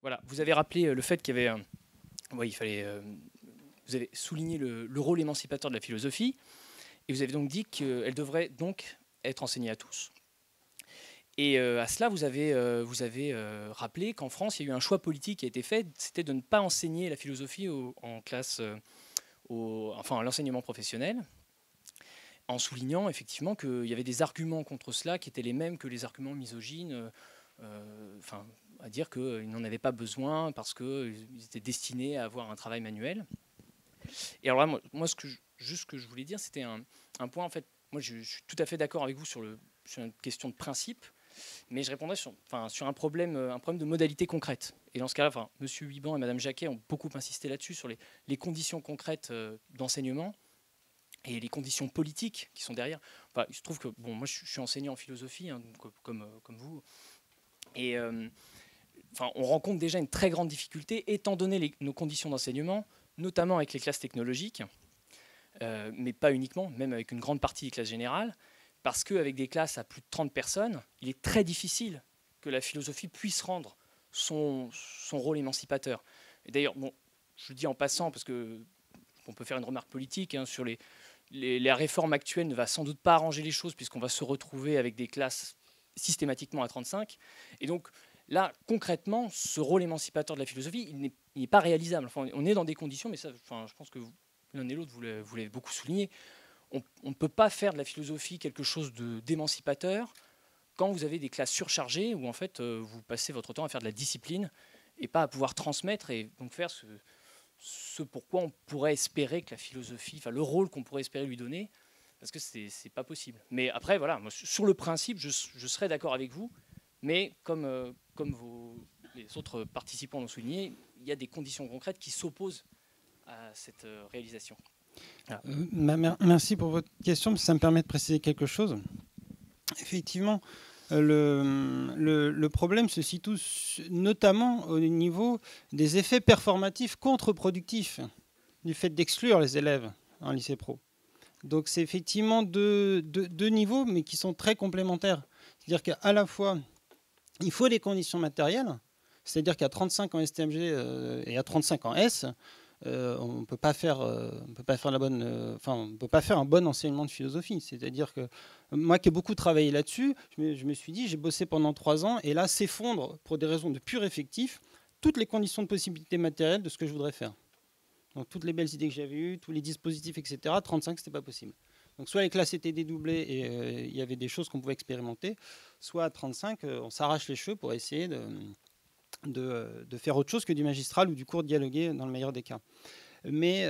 Voilà, vous avez rappelé le fait qu'il y avait, ouais, il fallait, vous avez souligné le rôle émancipateur de la philosophie, et vous avez donc dit qu'elle devrait donc être enseignée à tous. Et à cela, vous avez rappelé qu'en France, il y a eu un choix politique qui a été fait, c'était de ne pas enseigner la philosophie en classe, enfin à l'enseignement professionnel, en soulignant effectivement qu'il y avait des arguments contre cela qui étaient les mêmes que les arguments misogynes, enfin, à dire qu'ils n'en avaient pas besoin parce qu'ils étaient destinés à avoir un travail manuel. Et alors là, moi juste ce que je voulais dire, c'était un point, en fait, moi je suis tout à fait d'accord avec vous sur une question de principe, mais je répondrais sur un problème de modalité concrète. Et dans ce cas-là, enfin, M. Huiban et Mme Jacquet ont beaucoup insisté là-dessus, sur les conditions concrètes d'enseignement et les conditions politiques qui sont derrière. Enfin, il se trouve que bon, moi je suis enseignant en philosophie, hein, donc, comme vous, et enfin, on rencontre déjà une très grande difficulté, étant donné nos conditions d'enseignement, notamment avec les classes technologiques, mais pas uniquement, même avec une grande partie des classes générales, parce qu'avec des classes à plus de 30 personnes, il est très difficile que la philosophie puisse rendre son rôle émancipateur. Et d'ailleurs, bon, je le dis en passant, parce qu'on peut faire une remarque politique, hein, sur la réforme actuelle ne va sans doute pas arranger les choses, puisqu'on va se retrouver avec des classes systématiquement à 35. Et donc là, concrètement, ce rôle émancipateur de la philosophie, il n'est pas réalisable. Enfin, on est dans des conditions, mais ça, enfin, je pense que l'un et l'autre, vous l'avez beaucoup souligné, on ne peut pas faire de la philosophie quelque chose d'émancipateur quand vous avez des classes surchargées où en fait vous passez votre temps à faire de la discipline et pas à pouvoir transmettre et donc faire ce pourquoi on pourrait espérer que la philosophie, enfin le rôle qu'on pourrait espérer lui donner, parce que c'est pas possible. Mais après, voilà, moi, sur le principe, je serais d'accord avec vous, mais comme les autres participants l'ont souligné, il y a des conditions concrètes qui s'opposent à cette réalisation. Voilà. Merci pour votre question, ça me permet de préciser quelque chose. Effectivement, le problème se situe notamment au niveau des effets performatifs contre-productifs du fait d'exclure les élèves en lycée pro. Donc c'est effectivement deux niveaux, mais qui sont très complémentaires. C'est-à-dire qu'à la fois, il faut des conditions matérielles, c'est-à-dire qu'à 35 en STMG et à 35 en S, on ne peut pas faire la bonne, on peut pas faire un bon enseignement de philosophie. C'est-à-dire que moi qui ai beaucoup travaillé là-dessus, je me suis dit, j'ai bossé pendant 3 ans, et là s'effondrent, pour des raisons de pur effectif, toutes les conditions de possibilité matérielle de ce que je voudrais faire. Donc toutes les belles idées que j'avais eues, tous les dispositifs, etc. 35, c'était pas possible. Donc soit les classes étaient dédoublées et il y avait des choses qu'on pouvait expérimenter, soit à 35, on s'arrache les cheveux pour essayer de faire autre chose que du magistral ou du cours dialogué dans le meilleur des cas. Mais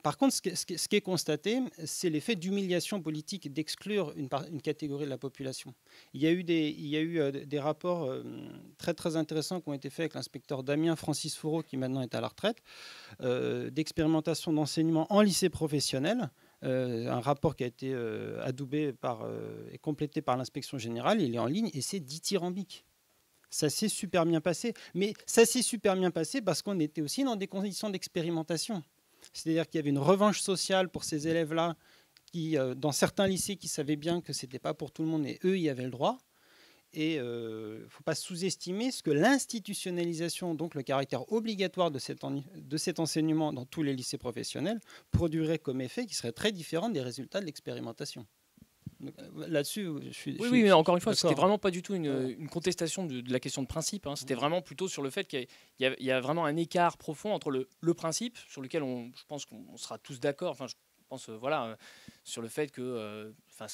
par contre, ce qui est constaté, c'est l'effet d'humiliation politique d'exclure une catégorie de la population. Il y a eu des rapports très très intéressants qui ont été faits avec l'inspecteur Damien Francis Fourreau, qui maintenant est à la retraite, d'expérimentation d'enseignement en lycée professionnel. Un rapport qui a été adoubé et complété par l'inspection générale. Il est en ligne et c'est dithyrambique. Ça s'est super bien passé. Mais ça s'est super bien passé parce qu'on était aussi dans des conditions d'expérimentation. C'est-à-dire qu'il y avait une revanche sociale pour ces élèves-là, qui, dans certains lycées, qui savaient bien que ce n'était pas pour tout le monde, et eux, y avaient le droit. Et il ne faut pas sous-estimer ce que l'institutionnalisation, donc le caractère obligatoire de cet enseignement dans tous les lycées professionnels, produirait comme effet qui serait très différent des résultats de l'expérimentation. Là-dessus, oui, mais encore une fois, c'était vraiment pas du tout une contestation de la question de principe. Hein. C'était vraiment plutôt sur le fait qu'il y a vraiment un écart profond entre le principe, sur lequel je pense qu'on sera tous d'accord. Enfin, je pense sur le fait que, il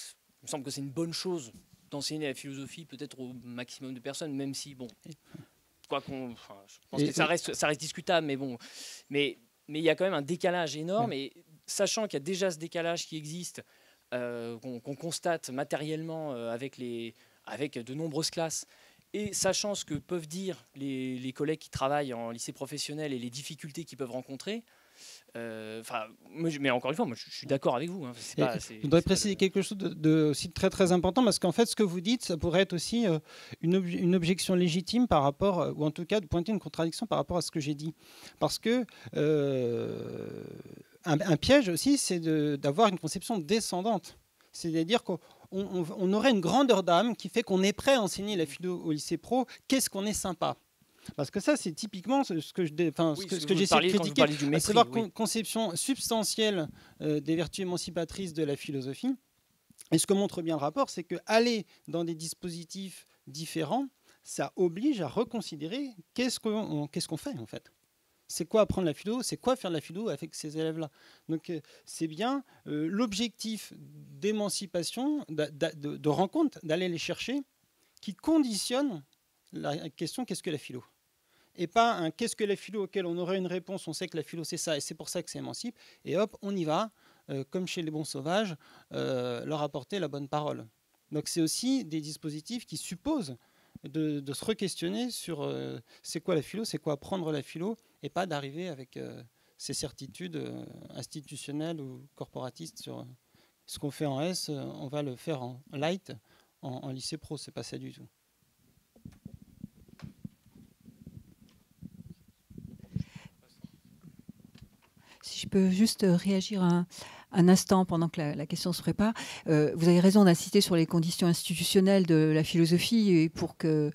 me semble que c'est une bonne chose d'enseigner la philosophie peut-être au maximum de personnes, même si bon, je pense que ça reste discutable, mais bon, mais il y a quand même un décalage énorme. Et sachant qu'il y a déjà ce décalage qui existe. Qu'on constate matériellement avec de nombreuses classes, et sachant ce que peuvent dire les collègues qui travaillent en lycée professionnel et les difficultés qu'ils peuvent rencontrer, mais encore une fois, moi, je suis d'accord avec vous. Hein, je voudrais préciser quelque chose aussi très très important, parce qu'en fait, ce que vous dites, ça pourrait être aussi une objection légitime par rapport, ou en tout cas de pointer une contradiction par rapport à ce que j'ai dit. Parce que un piège aussi, c'est d'avoir une conception descendante. C'est-à-dire qu'on aurait une grandeur d'âme qui fait qu'on est prêt à enseigner la philo au lycée pro. Qu'est-ce qu'on est sympa. Parce que ça, c'est typiquement ce que j'essaie de critiquer, à savoir conception substantielle des vertus émancipatrices de la philosophie. Et ce que montre bien le rapport, c'est qu'aller dans des dispositifs différents, ça oblige à reconsidérer qu'est-ce qu'on fait en fait. C'est quoi apprendre la philo? C'est quoi faire de la philo avec ces élèves-là? Donc c'est bien l'objectif d'émancipation, de rencontre, d'aller les chercher, qui conditionne la question qu'est-ce que la philo? Et pas un qu'est-ce que la philo auquel on aurait une réponse, on sait que la philo c'est ça et c'est pour ça que c'est émancipe, et hop, on y va, comme chez les bons sauvages, leur apporter la bonne parole. Donc c'est aussi des dispositifs qui supposent de se re-questionner sur c'est quoi la philo, c'est quoi apprendre la philo, et pas d'arriver avec ces certitudes institutionnelles ou corporatistes sur ce qu'on fait en S, on va le faire en light, en lycée pro, c'est pas ça du tout. Si je peux juste réagir un instant pendant que la question se prépare. Vous avez raison d'insister sur les conditions institutionnelles de la philosophie, et pour que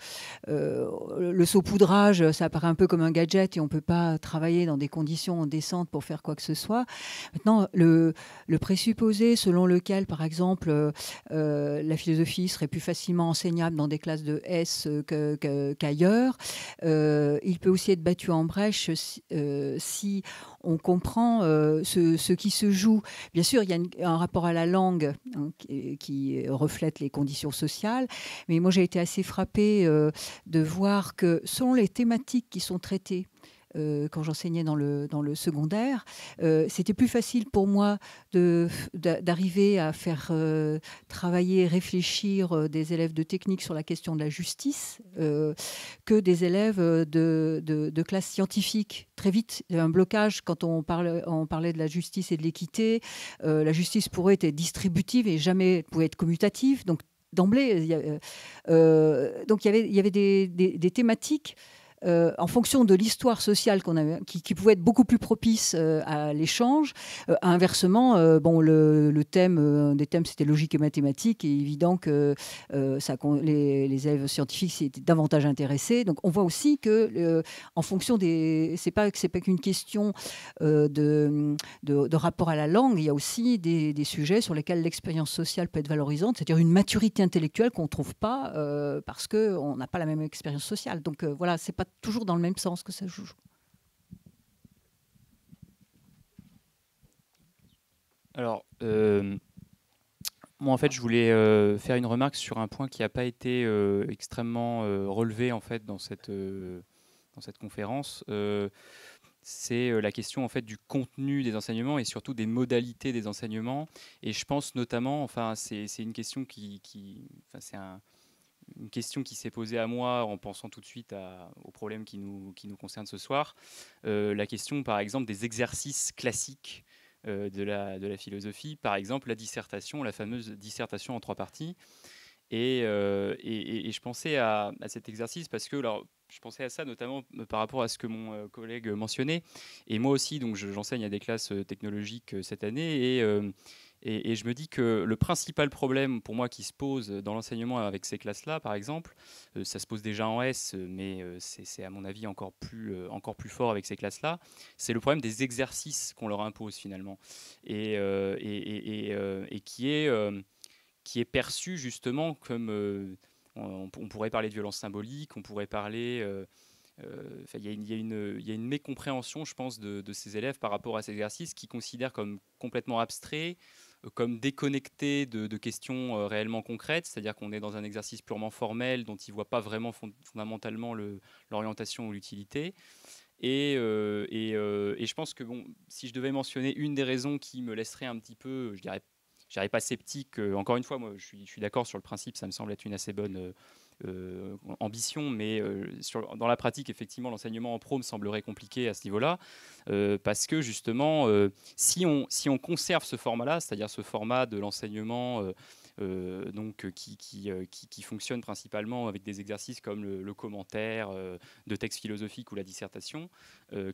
le saupoudrage, ça apparaît un peu comme un gadget et on ne peut pas travailler dans des conditions décentes pour faire quoi que ce soit. Maintenant, le présupposé selon lequel, par exemple, la philosophie serait plus facilement enseignable dans des classes de S qu'ailleurs, il peut aussi être battu en brèche si on comprend ce qui se joue. Bien sûr, il y a un rapport à la langue qui reflète les conditions sociales, mais moi j'ai été assez frappée de voir que selon les thématiques qui sont traitées, quand j'enseignais dans le secondaire, c'était plus facile pour moi d'arriver à faire travailler, réfléchir des élèves de technique sur la question de la justice que des élèves de classe scientifique. Très vite, il y a un blocage quand on parlait de la justice et de l'équité. La justice pourrait être distributive et jamais pouvait être commutative. Donc, d'emblée, il y avait des thématiques en fonction de l'histoire sociale qu'on avait, qui pouvait être beaucoup plus propice à l'échange. Inversement, le thème des thèmes, c'était logique et mathématiques, et évident que les élèves scientifiques étaient davantage intéressés. Donc, on voit aussi que, en fonction c'est pas qu'une question de rapport à la langue. Il y a aussi des sujets sur lesquels l'expérience sociale peut être valorisante, c'est-à-dire une maturité intellectuelle qu'on ne trouve pas parce qu'on n'a pas la même expérience sociale. Donc voilà, c'est pas toujours dans le même sens que ça joue. Alors, moi, en fait, je voulais faire une remarque sur un point qui n'a pas été extrêmement relevé en fait dans cette conférence. C'est la question en fait du contenu des enseignements et surtout des modalités des enseignements. Et je pense notamment, enfin, c'est une question une question qui s'est posée à moi en pensant tout de suite au problème qui nous concerne ce soir. La question, par exemple, des exercices classiques de la philosophie, par exemple la dissertation, la fameuse dissertation en 3 parties. Et je pensais à cet exercice parce que je pensais à ça notamment par rapport à ce que mon collègue mentionnait. Et moi aussi, donc j'enseigne à des classes technologiques cette année, et je me dis que le principal problème pour moi qui se pose dans l'enseignement avec ces classes-là, par exemple, ça se pose déjà en S, mais c'est à mon avis encore plus fort avec ces classes-là, c'est le problème des exercices qu'on leur impose finalement, et qui est perçu justement comme on pourrait parler de violence symbolique, on pourrait parler il y a une mécompréhension, je pense, de ces élèves par rapport à ces exercices qui considèrent comme complètement abstraits, comme déconnectés de questions réellement concrètes, c'est-à-dire qu'on est dans un exercice purement formel dont ils ne voient pas vraiment fondamentalement l'orientation ou l'utilité. Et je pense que si je devais mentionner une des raisons qui me laisserait un petit peu, je dirais pas sceptique, encore une fois, moi je suis d'accord sur le principe, ça me semble être une assez bonne ambition, mais dans la pratique, effectivement, l'enseignement en pro me semblerait compliqué à ce niveau-là, parce que justement, si on conserve ce format-là, c'est-à-dire ce format de l'enseignement qui fonctionne principalement avec des exercices comme le commentaire de textes philosophiques ou la dissertation,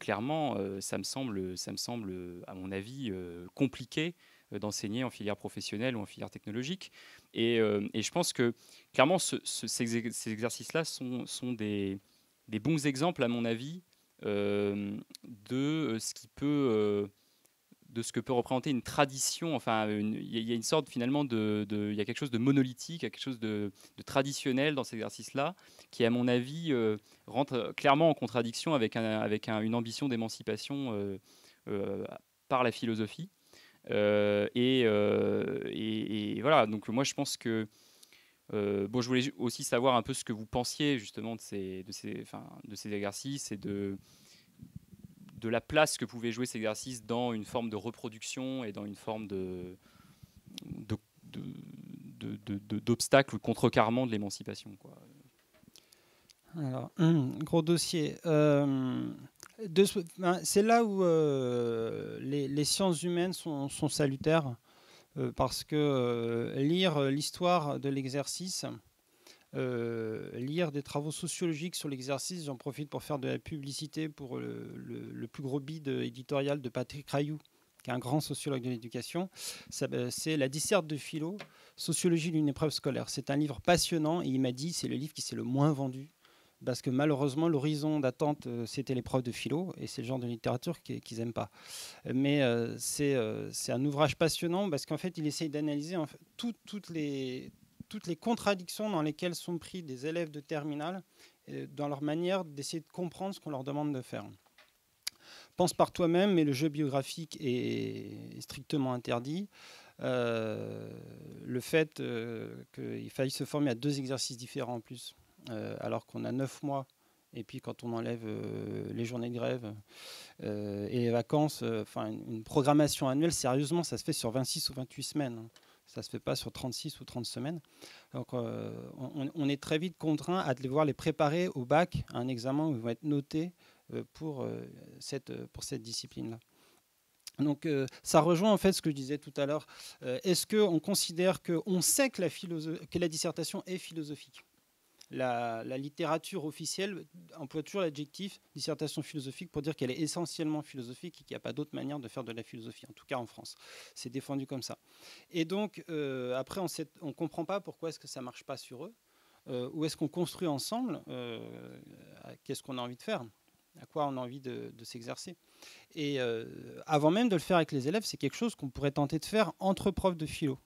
clairement, ça me semble, à mon avis, compliqué d'enseigner en filière professionnelle ou en filière technologique. Et je pense que clairement, ces exercices-là sont des des bons exemples, à mon avis, de ce qui peut... de ce que peut représenter une tradition. Enfin, il y a une sorte finalement il y a quelque chose de monolithique, il y a quelque chose de traditionnel dans cet exercice-là, qui à mon avis rentre clairement en contradiction avec une ambition d'émancipation par la philosophie. Et voilà, donc moi je pense que bon, je voulais aussi savoir un peu ce que vous pensiez justement de ces exercices et de la place que pouvait jouer cet exercice dans une forme de reproduction et dans une forme d'obstacle ou de contrecarrement de l'émancipation, quoi. Alors, gros dossier. C'est là où les sciences humaines sont salutaires, parce que lire l'histoire de l'exercice, lire des travaux sociologiques sur l'exercice, j'en profite pour faire de la publicité pour le plus gros bid éditorial de Patrick Rayou, qui est un grand sociologue de l'éducation. C'est la disserte de philo, sociologie d'une épreuve scolaire. C'est un livre passionnant et il m'a dit c'est le livre qui s'est le moins vendu. Parce que malheureusement, l'horizon d'attente, c'était l'épreuve de philo, et c'est le genre de littérature qu'ils n'aiment pas. Mais c'est un ouvrage passionnant, parce qu'en fait, il essaye d'analyser en fait, toutes les contradictions dans lesquelles sont pris des élèves de terminale, dans leur manière d'essayer de comprendre ce qu'on leur demande de faire. Pense par toi-même, mais le jeu biographique est strictement interdit. Le fait qu'il faille se former à 2 exercices différents en plus, alors qu'on a 9 mois, et puis quand on enlève les journées de grève et les vacances, une programmation annuelle, sérieusement, ça se fait sur 26 ou 28 semaines. Hein. Ça ne se fait pas sur 36 ou 30 semaines. Donc on est très vite contraint à devoir les préparer au bac, à un examen où ils vont être notés pour cette discipline-là. Donc ça rejoint en fait ce que je disais tout à l'heure. Est-ce qu'on considère qu'on sait que la dissertation est philosophique ? La littérature officielle emploie toujours l'adjectif dissertation philosophique pour dire qu'elle est essentiellement philosophique et qu'il n'y a pas d'autre manière de faire de la philosophie, en tout cas en France. C'est défendu comme ça. Et donc, après, on ne comprend pas pourquoi est-ce que ça ne marche pas sur eux, ou est-ce qu'on construit ensemble, qu'est-ce qu'on a envie de faire, à quoi on a envie de s'exercer. Et avant même de le faire avec les élèves, c'est quelque chose qu'on pourrait tenter de faire entre profs de philo.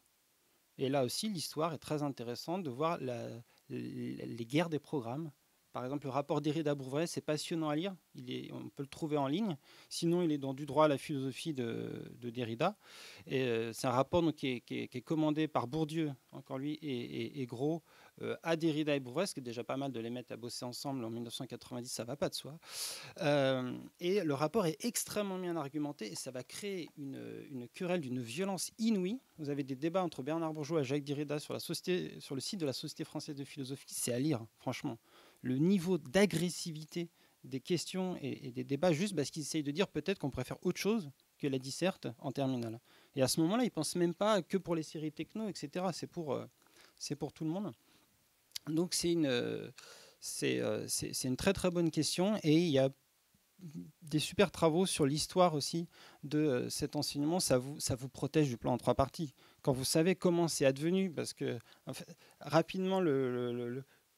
Et là aussi, l'histoire est très intéressante de voir les guerres des programmes. Par exemple, le rapport Derrida-Bourvray, c'est passionnant à lire. On peut le trouver en ligne. Sinon, il est dans Du droit à la philosophie de Derrida. Et c'est un rapport donc, qui est commandé par Bourdieu, encore lui, et Gros, à Derrida et Bourvray, ce qui est déjà pas mal de les mettre à bosser ensemble en 1990, ça ne va pas de soi. Et le rapport est extrêmement bien argumenté et ça va créer une querelle d'une violence inouïe. Vous avez des débats entre Bernard Bourgeois et Jacques Derrida sur le site de la Société française de philosophie. C'est à lire, franchement. Le niveau d'agressivité des questions et des débats, juste parce qu'ils essayent de dire peut-être qu'on préfère autre chose que la disserte en terminale. Et à ce moment-là, ils ne pensent même pas que pour les séries techno, etc. C'est pour tout le monde. Donc c'est une très très bonne question et il y a des super travaux sur l'histoire aussi de cet enseignement. Ça vous protège du plan en 3 parties. Quand vous savez comment c'est advenu, parce que en fait, rapidement,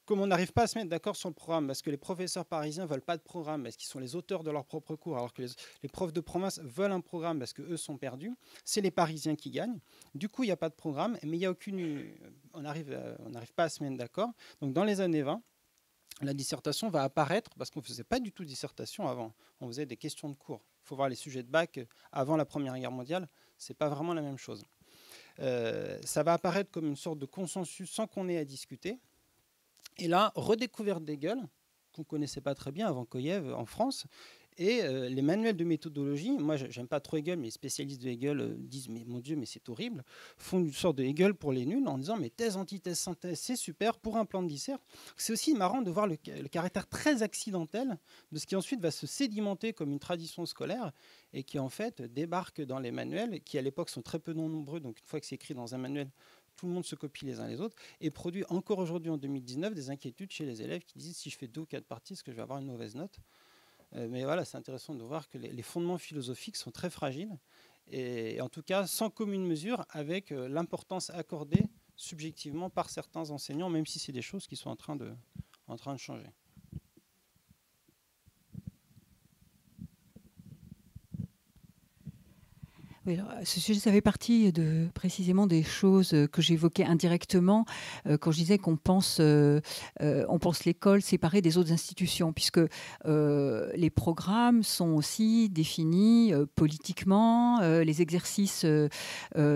comme on n'arrive pas à se mettre d'accord sur le programme, parce que les professeurs parisiens ne veulent pas de programme, parce qu'ils sont les auteurs de leurs propres cours, alors que les profs de province veulent un programme parce qu'eux sont perdus, c'est les Parisiens qui gagnent. Du coup, il n'y a pas de programme, mais il y a on n'arrive pas à se mettre d'accord. Donc dans les années 20, la dissertation va apparaître, parce qu'on ne faisait pas du tout de dissertation avant, on faisait des questions de cours. Il faut voir les sujets de bac avant la Première Guerre mondiale, ce n'est pas vraiment la même chose. Ça va apparaître comme une sorte de consensus sans qu'on ait à discuter. Et là, redécouverte d'Hegel, qu'on ne connaissait pas très bien avant Koyev en France, et les manuels de méthodologie, moi j'aime pas trop Hegel, mais les spécialistes de Hegel disent mais mon Dieu, mais c'est horrible, font une sorte de Hegel pour les nuls en disant mais thèse, antithèse, synthèse, c'est super pour un plan de dissert. C'est aussi marrant de voir le caractère très accidentel de ce qui ensuite va se sédimenter comme une tradition scolaire et qui en fait débarque dans les manuels qui à l'époque sont très peu nombreux, donc une fois que c'est écrit dans un manuel, tout le monde se copie les uns les autres, et produit encore aujourd'hui en 2019 des inquiétudes chez les élèves qui disent si je fais 2 ou 4 parties, est-ce que je vais avoir une mauvaise note ? Mais voilà, c'est intéressant de voir que les fondements philosophiques sont très fragiles, et en tout cas sans commune mesure avec l'importance accordée subjectivement par certains enseignants, même si c'est des choses qui sont en train de changer. Oui, alors, ce sujet, ça fait partie précisément des choses que j'évoquais indirectement quand je disais qu'on pense l'école séparée des autres institutions, puisque les programmes sont aussi définis politiquement, les exercices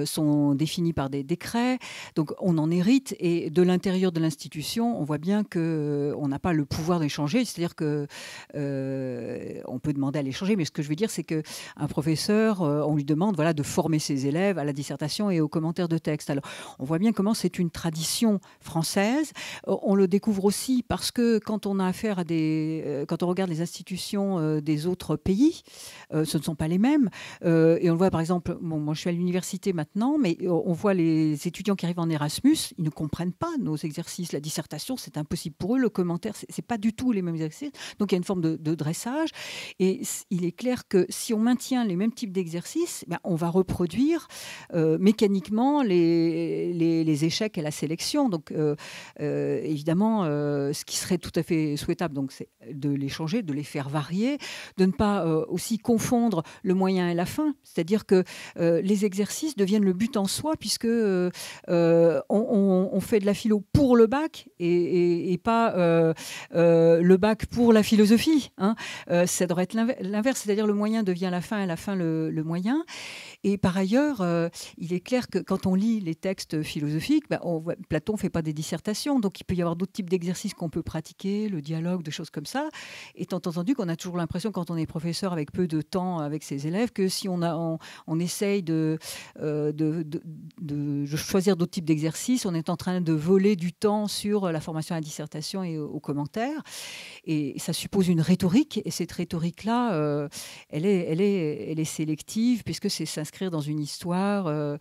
sont définis par des décrets, donc on en hérite, et de l'intérieur de l'institution, on voit bien qu'on n'a pas le pouvoir de les changer, c'est-à-dire que on peut demander à les changer, mais ce que je veux dire, c'est qu'un professeur, on lui demande de former ses élèves à la dissertation et aux commentaires de texte. Alors, on voit bien comment c'est une tradition française. On le découvre aussi parce que quand on a affaire à quand on regarde les institutions des autres pays, ce ne sont pas les mêmes. Et on le voit par exemple, moi je suis à l'université maintenant, mais on voit les étudiants qui arrivent en Erasmus, ils ne comprennent pas nos exercices. La dissertation, c'est impossible pour eux. Le commentaire, c'est pas du tout les mêmes exercices. Donc il y a une forme de dressage. Et il est clair que si on maintient les mêmes types d'exercices, on va reproduire mécaniquement les échecs à la sélection. Donc, évidemment, ce qui serait tout à fait souhaitable, c'est de les changer, de les faire varier, de ne pas aussi confondre le moyen et la fin. C'est-à-dire que les exercices deviennent le but en soi, puisque on fait de la philo pour le bac et pas le bac pour la philosophie. Hein. Ça devrait être l'inverse, c'est-à-dire le moyen devient la fin et la fin le moyen. Et par ailleurs, il est clair que quand on lit les textes philosophiques, Platon ne fait pas des dissertations, donc il peut y avoir d'autres types d'exercices qu'on peut pratiquer, le dialogue, des choses comme ça. Étant entendu qu'on a toujours l'impression, quand on est professeur avec peu de temps avec ses élèves, que si on essaye de choisir d'autres types d'exercices, on est en train de voler du temps sur la formation à la dissertation et aux commentaires. Et ça suppose une rhétorique, et cette rhétorique-là, elle est sélective, puisque c'est s'inscrire dans une histoire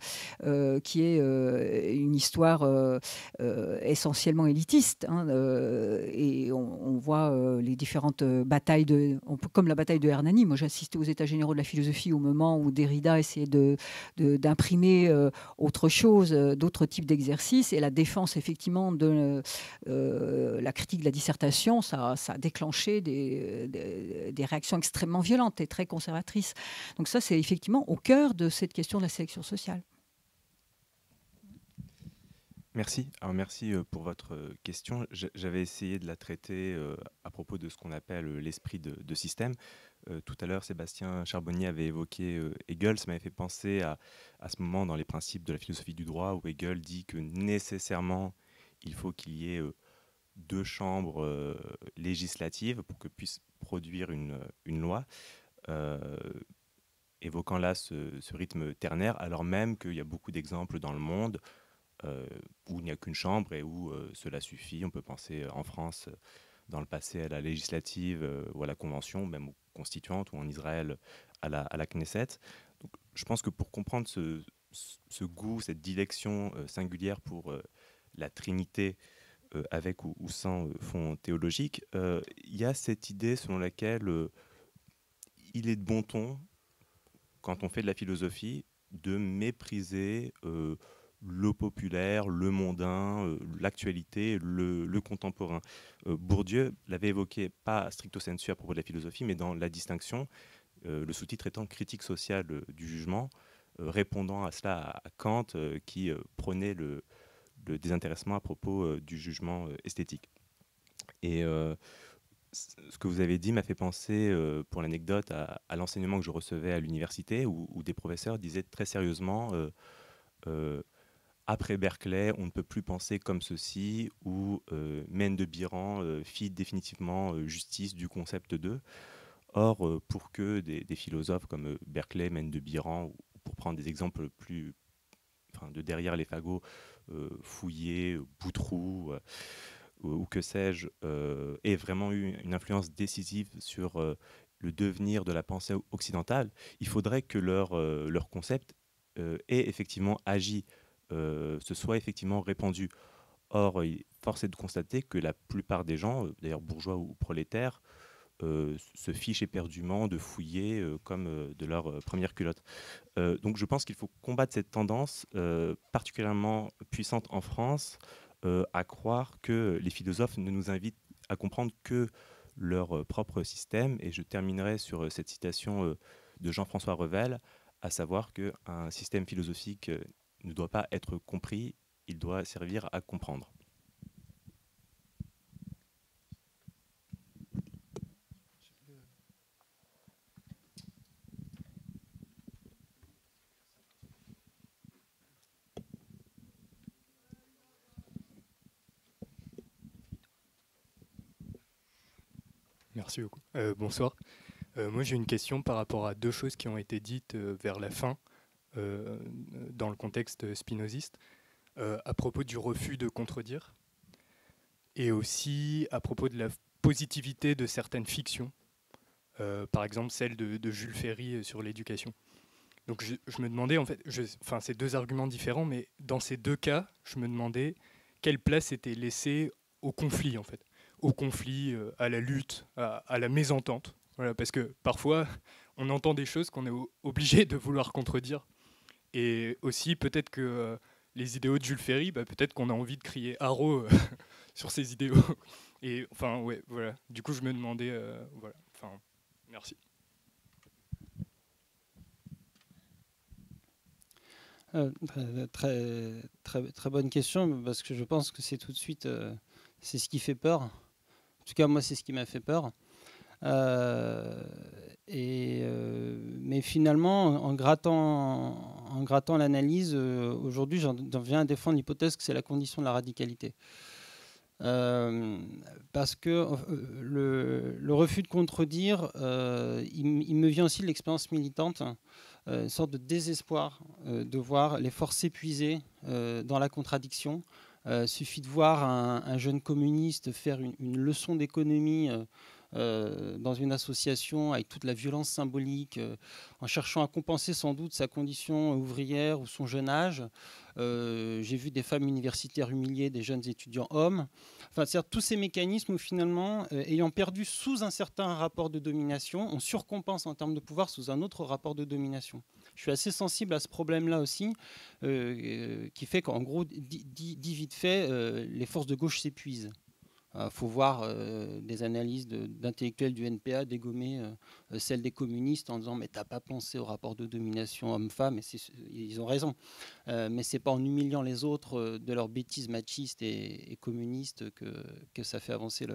qui est une histoire essentiellement élitiste. Hein, et on voit les différentes batailles, comme la bataille de Hernani. Moi, j'ai assisté aux États généraux de la philosophie au moment où Derrida essayait d'imprimer autre chose, d'autres types d'exercices, et la défense, effectivement, de la critique de la dissertation, ça a déclenché des réactions extrêmement violentes et très conservatrices. Donc ça, c'est effectivement au cœur de cette question de la sélection sociale. Merci. Alors merci pour votre question. J'avais essayé de la traiter à propos de ce qu'on appelle l'esprit de système. Tout à l'heure, Sébastien Charbonnier avait évoqué Hegel. Ça m'avait fait penser à ce moment dans les principes de la philosophie du droit où Hegel dit que nécessairement, il faut qu'il y ait deux chambres législatives pour que puisse produire une loi. Évoquant là ce rythme ternaire, alors même qu'il y a beaucoup d'exemples dans le monde où il n'y a qu'une chambre et où cela suffit. On peut penser en France, dans le passé, à la législative ou à la convention, même aux constituantes, ou en Israël, à la Knesset. Donc, je pense que pour comprendre ce goût, cette dilection singulière pour la Trinité, avec ou sans fond théologique, il y a cette idée selon laquelle il est de bon ton, quand on fait de la philosophie, de mépriser le populaire, le mondain, l'actualité, le contemporain. Bourdieu l'avait évoqué, pas stricto sensu à propos de la philosophie, mais dans La Distinction, le sous-titre étant Critique sociale du jugement, répondant à cela à Kant, qui prônait le désintéressement à propos du jugement esthétique. Et ce que vous avez dit m'a fait penser, pour l'anecdote, à l'enseignement que je recevais à l'université, où des professeurs disaient très sérieusement après Berkeley, on ne peut plus penser comme ceci, ou Maine de Biran fit définitivement justice du concept de. Or, pour que des philosophes comme Berkeley, Maine de Biran, ou pour prendre des exemples plus de derrière les fagots, Fouillé, Boutroux, ou que sais-je, aient vraiment eu une influence décisive sur le devenir de la pensée occidentale, il faudrait que leur concept ait effectivement agi, se soit effectivement répandu. Or, force est de constater que la plupart des gens, d'ailleurs bourgeois ou prolétaires, se fichent éperdument de Fouillé comme de leur première culotte. Donc je pense qu'il faut combattre cette tendance particulièrement puissante en France à croire que les philosophes ne nous invitent à comprendre que leur propre système. Et je terminerai sur cette citation de Jean-François Revel, à savoir qu'un système philosophique ne doit pas être compris, il doit servir à comprendre. Merci beaucoup. Bonsoir. Moi, j'ai une question par rapport à deux choses qui ont été dites vers la fin, dans le contexte spinoziste, à propos du refus de contredire, et aussi à propos de la positivité de certaines fictions, par exemple celle de Jules Ferry sur l'éducation. Donc je me demandais, en fait, c'est deux arguments différents, mais dans ces deux cas, je me demandais quelle place était laissée au conflit, en fait. Au conflit, à la lutte, à la mésentente. Voilà, parce que parfois, on entend des choses qu'on est obligé de vouloir contredire. Et aussi, peut-être que les idéaux de Jules Ferry, peut-être qu'on a envie de crier haro sur ces idéaux. Et enfin, ouais, voilà. Du coup, je me demandais, voilà. Enfin, merci. Très bonne question, parce que je pense que c'est tout de suite, c'est ce qui fait peur. En tout cas, moi, c'est ce qui m'a fait peur. Mais finalement, en grattant l'analyse, aujourd'hui, j'en viens à défendre l'hypothèse que c'est la condition de la radicalité. Parce que le refus de contredire, il me vient aussi de l'expérience militante, une sorte de désespoir de voir les forces s'épuiser dans la contradiction. Suffit de voir un jeune communiste faire une leçon d'économie dans une association avec toute la violence symbolique, en cherchant à compenser sans doute sa condition ouvrière ou son jeune âge. J'ai vu des femmes universitaires humilier des jeunes étudiants hommes. Enfin, c'est-à-dire tous ces mécanismes où finalement, ayant perdu sous un certain rapport de domination, on surcompense en termes de pouvoir sous un autre rapport de domination. Je suis assez sensible à ce problème-là aussi, qui fait qu'en gros, dit vite fait, les forces de gauche s'épuisent. Faut voir des analyses d'intellectuels du NPA dégommer celles des communistes en disant mais t'as pas pensé au rapport de domination homme-femme, et ils ont raison, mais c'est pas en humiliant les autres de leurs bêtises machistes et communistes que ça fait avancer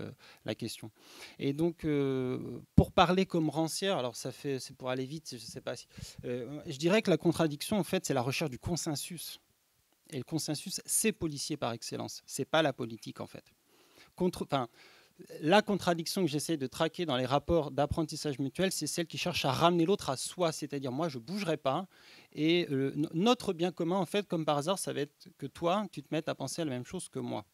la question. Et donc pour parler comme Rancière, alors c'est pour aller vite, je sais pas si, je dirais que la contradiction en fait c'est la recherche du consensus, et le consensus c'est policier par excellence, c'est pas la politique en fait. La contradiction que j'essaie de traquer dans les rapports d'apprentissage mutuel, c'est celle qui cherche à ramener l'autre à soi, c'est-à-dire moi je ne bougerai pas, et notre bien commun en fait, comme par hasard, ça va être que toi tu te mettes à penser à la même chose que moi.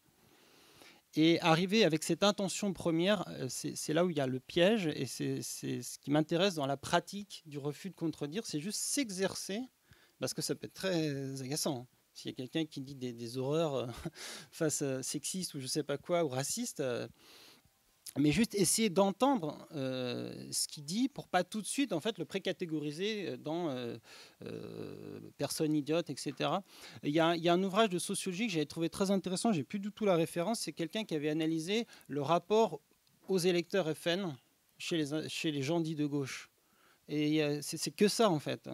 Et arriver avec cette intention première, c'est là où il y a le piège, et c'est ce qui m'intéresse dans la pratique du refus de contredire, c'est juste s'exercer, parce que ça peut être très agaçant. S'il y a quelqu'un qui dit des horreurs face sexistes ou je ne sais pas quoi, ou racistes, mais juste essayer d'entendre ce qu'il dit pour pas tout de suite en fait, le précatégoriser dans personne idiote, etc. Il y a un ouvrage de sociologie que j'avais trouvé très intéressant, j'ai plus du tout la référence, c'est quelqu'un qui avait analysé le rapport aux électeurs FN chez les gens dits de gauche. Et c'est que ça en fait.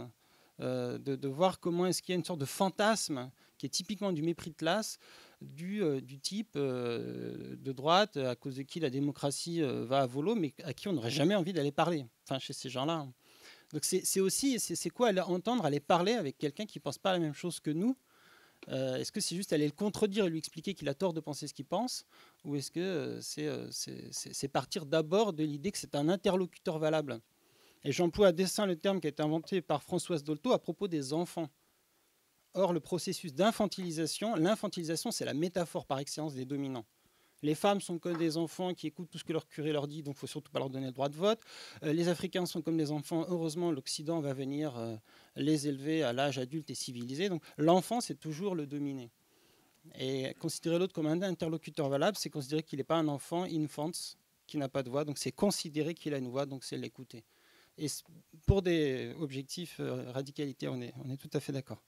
De voir comment est-ce qu'il y a une sorte de fantasme qui est typiquement du mépris de classe du type de droite à cause de qui la démocratie va à volo, mais à qui on n'aurait jamais envie d'aller parler, enfin chez ces gens-là. Donc c'est aussi, c'est quoi entendre aller parler avec quelqu'un qui ne pense pas la même chose que nous? Est-ce que c'est juste aller le contredire et lui expliquer qu'il a tort de penser ce qu'il pense, ou est-ce que c'est partir d'abord de l'idée que c'est un interlocuteur valable? Et j'emploie à dessein le terme qui a été inventé par Françoise Dolto à propos des enfants. Or, le processus d'infantilisation, l'infantilisation, c'est la métaphore par excellence des dominants. Les femmes sont comme des enfants qui écoutent tout ce que leur curé leur dit, donc il ne faut surtout pas leur donner le droit de vote. Les Africains sont comme des enfants. Heureusement, l'Occident va venir les élever à l'âge adulte et civilisé. Donc l'enfant, c'est toujours le dominé. Et considérer l'autre comme un interlocuteur valable, c'est considérer qu'il n'est pas un enfant, infant, qui n'a pas de voix. Donc c'est considérer qu'il a une voix, donc c'est l'écouter. Et pour des objectifs radicalité, on est tout à fait d'accord.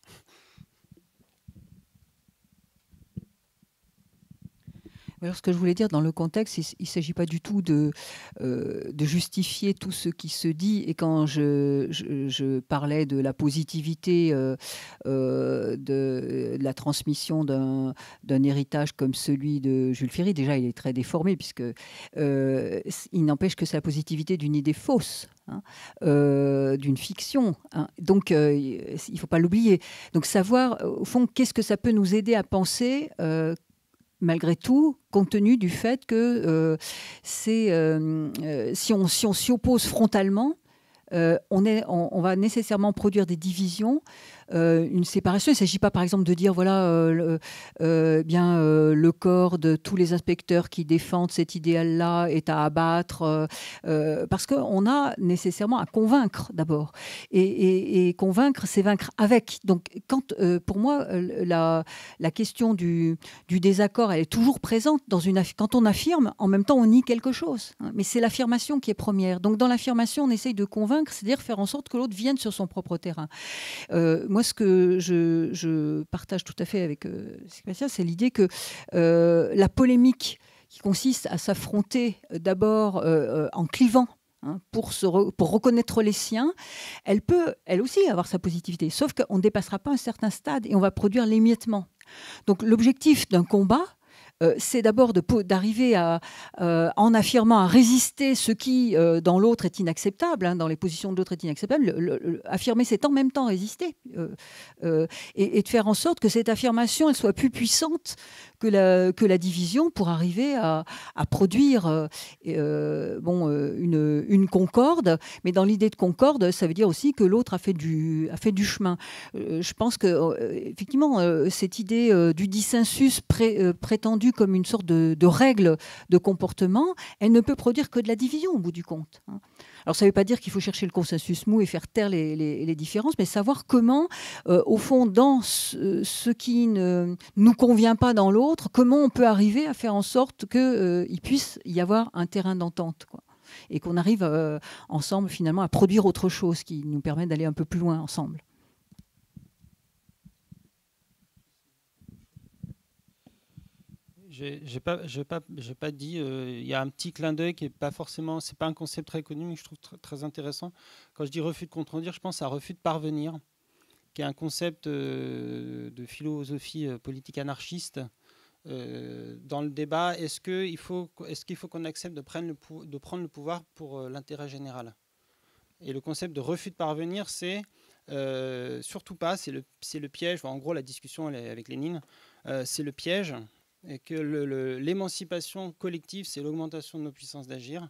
Alors, ce que je voulais dire dans le contexte, il ne s'agit pas du tout de justifier tout ce qui se dit. Et quand je parlais de la positivité de la transmission d'un héritage comme celui de Jules Ferry, déjà il est très déformé, puisque il n'empêche que c'est la positivité d'une idée fausse. Hein, d'une fiction. Hein. Donc, il ne faut pas l'oublier. Donc, savoir, au fond, qu'est-ce que ça peut nous aider à penser, malgré tout, compte tenu du fait que si on s'y oppose frontalement, on va nécessairement produire des divisions, une séparation. Il ne s'agit pas, par exemple, de dire voilà le corps de tous les inspecteurs qui défendent cet idéal-là est à abattre, parce qu'on a nécessairement à convaincre d'abord. Et convaincre, c'est vaincre avec. Donc, pour moi, la question du désaccord, elle est toujours présente quand on affirme, en même temps, on nie quelque chose. Hein. Mais c'est l'affirmation qui est première. Donc, dans l'affirmation, on essaye de convaincre, c'est-à-dire faire en sorte que l'autre vienne sur son propre terrain. Moi, ce que je partage tout à fait avec Sébastien, c'est l'idée que la polémique qui consiste à s'affronter d'abord en clivant, hein, pour reconnaître les siens, elle peut, elle aussi, avoir sa positivité. Sauf qu'on ne dépassera pas un certain stade et on va produire l'émiettement. Donc l'objectif d'un combat, c'est d'abord d'arriver en affirmant, à résister ce qui, dans l'autre, est inacceptable, hein, dans les positions de l'autre est inacceptable. Affirmer, c'est en même temps résister. Et de faire en sorte que cette affirmation, elle soit plus puissante que la division pour arriver à produire une concorde. Mais dans l'idée de concorde, ça veut dire aussi que l'autre a fait du chemin. Je pense que, effectivement, cette idée du dissensus prétendu comme une sorte de règle de comportement, elle ne peut produire que de la division au bout du compte. Hein. Alors ça ne veut pas dire qu'il faut chercher le consensus mou et faire taire les différences, mais savoir comment, au fond, dans ce qui ne nous convient pas dans l'autre, comment on peut arriver à faire en sorte qu'il puisse y avoir un terrain d'entente, quoi. Et qu'on arrive ensemble finalement à produire autre chose qui nous permet d'aller un peu plus loin ensemble. J'ai pas dit. Il y a un petit clin d'œil qui est pas forcément. C'est pas un concept très connu, mais je trouve très intéressant. Quand je dis refus de contredire, je pense à refus de parvenir, qui est un concept de philosophie politique anarchiste. Dans le débat, est-ce qu'il faut qu'on accepte de prendre le pouvoir pour l'intérêt général? Et le concept de refus de parvenir, c'est surtout pas. C'est le piège. En gros, la discussion avec Lénine, c'est le piège. Et que l'émancipation collective, c'est l'augmentation de nos puissances d'agir.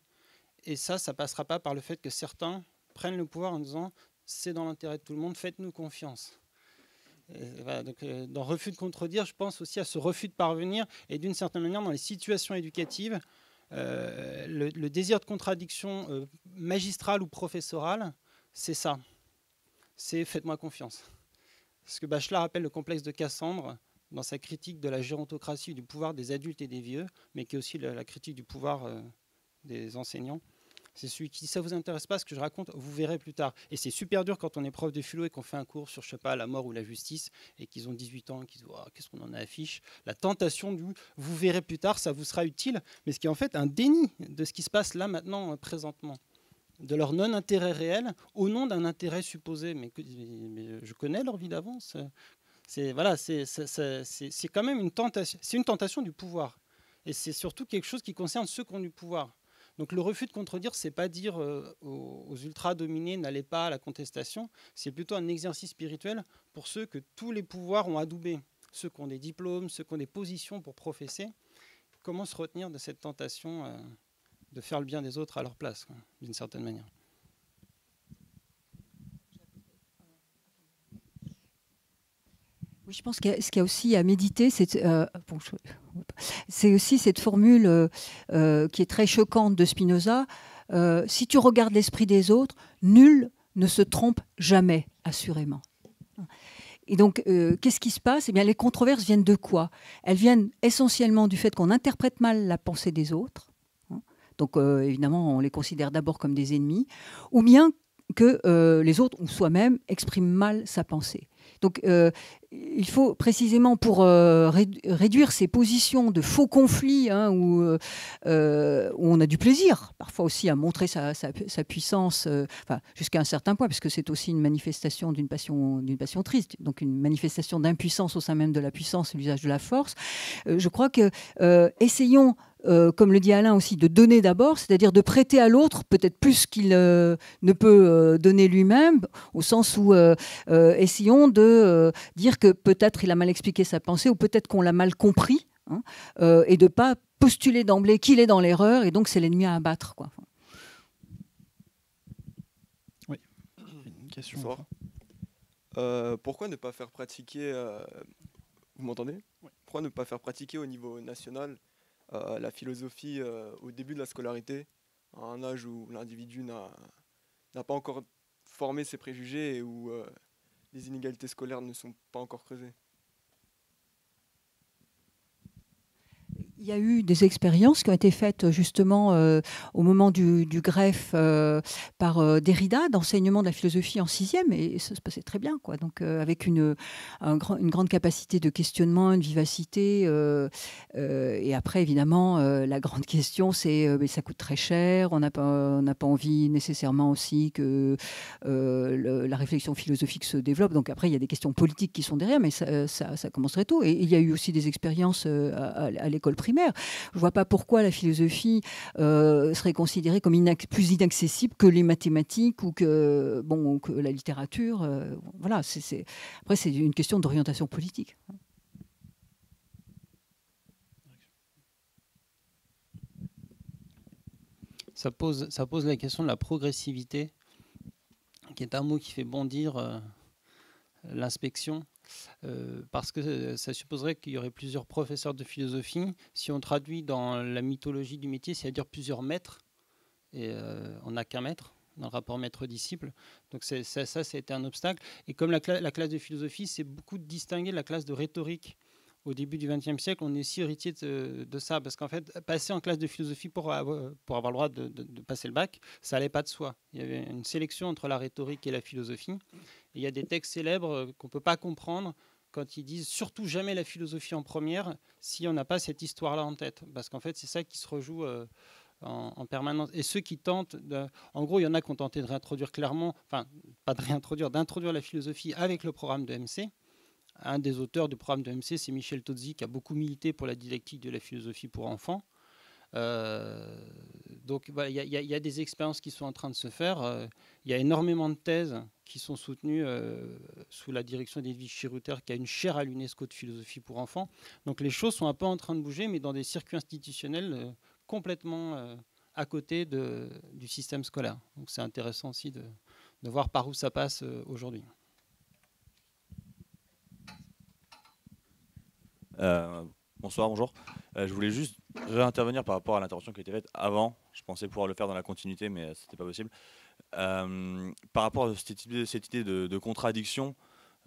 Et ça passera pas par le fait que certains prennent le pouvoir en disant c'est dans l'intérêt de tout le monde, faites-nous confiance. Voilà, donc, dans refus de contredire, je pense aussi à ce refus de parvenir. Et d'une certaine manière, dans les situations éducatives, le désir de contradiction magistrale ou professorale, c'est ça. C'est faites-moi confiance. Ce que Bachelard appelle le complexe de Cassandre, dans sa critique de la gérontocratie, du pouvoir des adultes et des vieux, mais qui est aussi la critique du pouvoir des enseignants. C'est celui qui dit ça vous intéresse pas ce que je raconte, vous verrez plus tard. Et c'est super dur quand on est prof de philo et qu'on fait un cours sur, je sais pas, la mort ou la justice, et qu'ils ont 18 ans, et qu'ils disent oh, qu'est-ce qu'on en affiche. La tentation du vous verrez plus tard, ça vous sera utile, mais ce qui est en fait un déni de ce qui se passe là maintenant, présentement, de leur non-intérêt réel au nom d'un intérêt supposé. Mais je connais leur vie d'avance. C'est quand même une tentation. C'est une tentation du pouvoir. Et c'est surtout quelque chose qui concerne ceux qui ont du pouvoir. Donc le refus de contredire, c'est pas dire aux ultra-dominés n'allez pas à la contestation. C'est plutôt un exercice spirituel pour ceux que tous les pouvoirs ont adoubés. Ceux qui ont des diplômes, ceux qui ont des positions pour professer. Comment se retenir de cette tentation de faire le bien des autres à leur place, quoi, d'une certaine manière. Oui, je pense qu'il y a aussi à méditer, c'est aussi cette formule qui est très choquante de Spinoza. Si tu regardes l'esprit des autres, nul ne se trompe jamais, assurément. Et donc, qu'est-ce qui se passe? Eh bien, les controverses viennent de quoi? Elles viennent essentiellement du fait qu'on interprète mal la pensée des autres. Donc, évidemment, on les considère d'abord comme des ennemis, ou bien que les autres ou soi-même expriment mal sa pensée. Donc, il faut précisément, pour réduire ces positions de faux conflits, hein, où on a du plaisir, parfois aussi à montrer sa puissance, jusqu'à un certain point, parce que c'est aussi une manifestation d'une passion triste, donc une manifestation d'impuissance au sein même de la puissance et l'usage de la force. Je crois que essayons, comme le dit Alain aussi, de donner d'abord, c'est-à-dire de prêter à l'autre peut-être plus qu'il ne peut donner lui-même, au sens où essayons de dire que peut-être il a mal expliqué sa pensée ou peut-être qu'on l'a mal compris, hein, et de ne pas postuler d'emblée qu'il est dans l'erreur et donc c'est l'ennemi à abattre, quoi. Oui, une question. Bonsoir. Pourquoi ne pas faire pratiquer, vous m'entendez? Oui. Pourquoi ne pas faire pratiquer au niveau national la philosophie au début de la scolarité, à un âge où l'individu n'a pas encore formé ses préjugés et où les inégalités scolaires ne sont pas encore creusées? Il y a eu des expériences qui ont été faites justement au moment du greffe par Derrida, d'enseignement de la philosophie en 6e, et ça se passait très bien, quoi. Donc avec une grande capacité de questionnement, une vivacité. Et après, évidemment, la grande question, c'est ça coûte très cher, on n'a pas envie nécessairement aussi que la réflexion philosophique se développe. Donc après, il y a des questions politiques qui sont derrière, mais ça commence très tôt. Et il y a eu aussi des expériences à l'école primaire. Je ne vois pas pourquoi la philosophie serait considérée comme plus inaccessible que les mathématiques ou que la littérature. Voilà, après, c'est une question d'orientation politique. Ça pose la question de la progressivité, qui est un mot qui fait bondir l'inspection. Parce que ça supposerait qu'il y aurait plusieurs professeurs de philosophie. Si on traduit dans la mythologie du métier, c'est-à-dire plusieurs maîtres, et on n'a qu'un maître dans le rapport maître-disciple. Donc ça a été un obstacle. Et comme la classe de philosophie, c'est beaucoup de distinguer de la classe de rhétorique. Au début du XXe siècle, on est aussi héritier de ça, parce qu'en fait, passer en classe de philosophie pour avoir le droit de passer le bac, ça n'allait pas de soi. Il y avait une sélection entre la rhétorique et la philosophie. Et il y a des textes célèbres qu'on ne peut pas comprendre quand ils disent surtout jamais la philosophie en première si on n'a pas cette histoire-là en tête. Parce qu'en fait, c'est ça qui se rejoue en permanence. Et ceux qui tentent, en gros, il y en a qui ont tenté de réintroduire clairement, enfin, pas de réintroduire, d'introduire la philosophie avec le programme de MC. Un des auteurs du programme de MC, c'est Michel Tozzi, qui a beaucoup milité pour la didactique de la philosophie pour enfants. Donc il y a des expériences qui sont en train de se faire. Il y a énormément de thèses qui sont soutenues sous la direction d'Edwige Chiruter, qui a une chaire à l'UNESCO de philosophie pour enfants. Donc les choses sont un peu en train de bouger, mais dans des circuits institutionnels complètement à côté du système scolaire. Donc c'est intéressant aussi de voir par où ça passe aujourd'hui. Bonsoir, bonjour. Je voulais juste réintervenir par rapport à l'intervention qui a été faite avant. Je pensais pouvoir le faire dans la continuité, mais ce n'était pas possible. Par rapport à cette idée de contradiction,